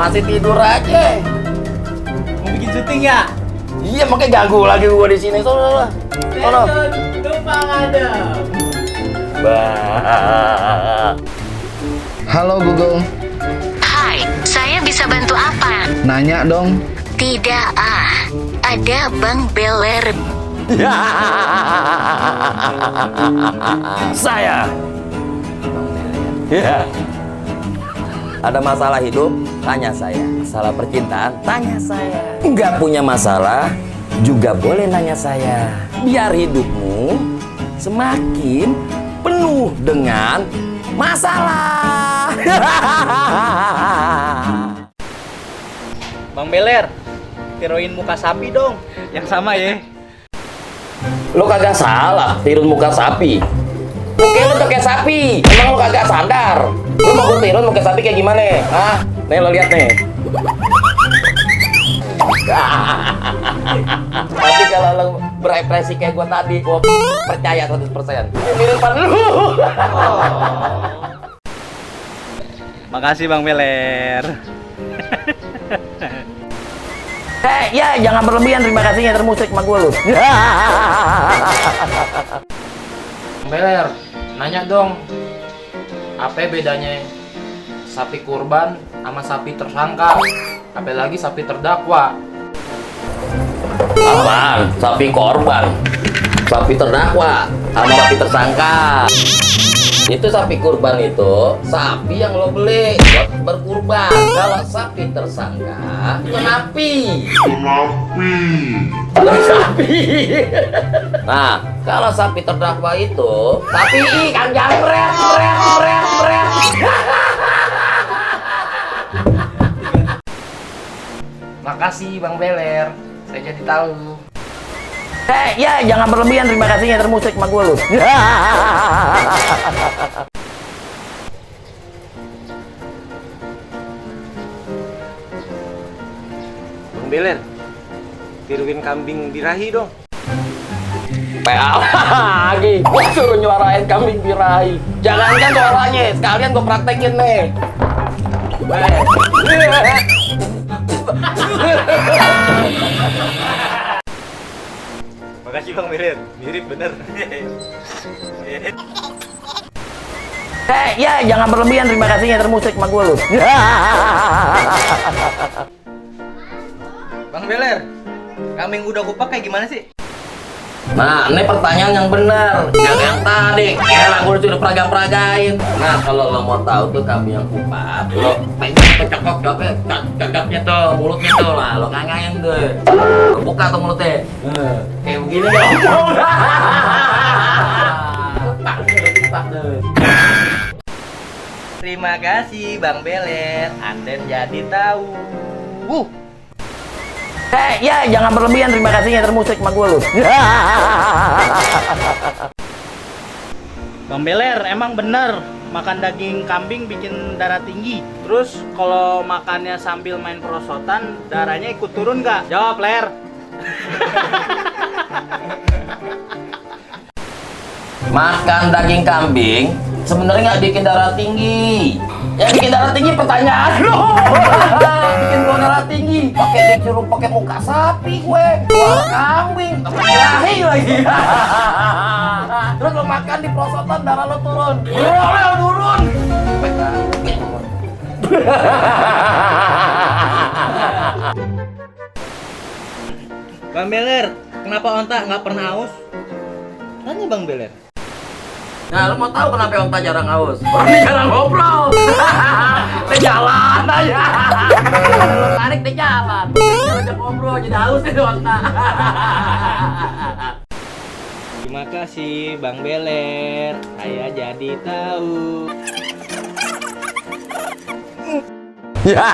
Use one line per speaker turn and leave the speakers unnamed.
Masih tidur aja.
Mau bikin syuting ya?
Iya, makanya ganggu lagi gua di sini. Sono.
Numpang ada.
Halo Google,
Hai, saya bisa bantu apa?
nanya dong.
Tidak ada Bang Beler.
Saya. Ya. Ada masalah hidup, tanya saya. Masalah percintaan, tanya saya. Nggak punya masalah, juga boleh nanya saya. Biar hidupmu semakin penuh dengan masalah.
Bang Beler, tiruin muka sapi dong. Yang sama ya.
Lo kagak salah, tirun muka sapi. Oke, lo tuh kayak sapi. Emang lo kagak sadar? Lo mau gue tirun muka sapi kayak gimana? Hah? Nih lo lihat nih. Tapi kalau lo berekspresi kayak gue tadi, gue percaya 100%. Mirip lu.
Makasih Bang Beler.
Ya jangan berlebihan terima kasihnya termusik sama gue lu.
Beler, nanya dong, apa bedanya sapi kurban sama sapi tersangka? Apalagi sapi terdakwa?
Apaan? Sapi korban, sapi terdakwa, sama sapi tersangka. Itu sapi kurban itu sapi yang lo beli buat berkurban. Kalau sapi tersangka itu napi. Sapi. Nah, kalau sapi terdakwa itu sapi ikan jambret.
Makasih Bang Beler, saya jadi tahu.
Ya jangan berlebihan terima kasihnya termusik sama gue lu.
Bang Beler, tiruin kambing birahi dong.
PA lagi, gua suruh nyuarain kambing birahi. Jangankan suaranya, sekalian gua praktekin nih.
Makasih Bang Beler, mirip bener.
Ya jangan berlebihan terima kasihnya termusik sama gue lu.
Bang Beler, kambing udah kupak kayak gimana sih?
Nah, ini pertanyaan yang benar. Jangan yang tadi. Elah, gue sudah peragain. Nah, kalau lo mau tahu tuh kambing yang kupat, lo pegang tuh cokoknya tuh, mulutnya tuh lah, lo kangain tuh. Lo buka tuh mulutnya. Kayak begini dong. Kupat tuh.
Terima kasih Bang Beler, Anden jadi tahu.
Ya jangan berlebihan terima kasihnya termusik sama gue lu.
Bang Beler, emang bener makan daging kambing bikin darah tinggi? Terus kalau makannya sambil main perosotan, darahnya ikut turun nggak? Jawab, Ler.
Makan daging kambing sebenarnya nggak bikin darah tinggi. Yang bikin darah tinggi pertanyaan lo. Bikin gua darah tinggi. Disuruh pakai muka sapi gue. Suara kambing. Birahi lagi. Terus lo makan di perosotan darah lo turun. Lo turun.
Bang Beler, kenapa onta nggak pernah haus? Tanya Bang Beler.
Nah, lo mau tahu kenapa onta jarang haus? Orang dia jarang ngobrol. Dia jalan aja. Lo tarik dia jalan. Dia ajak ngobrol jadi haus dia onta.
Terima kasih Bang Beler, saya jadi tahu.
Ya.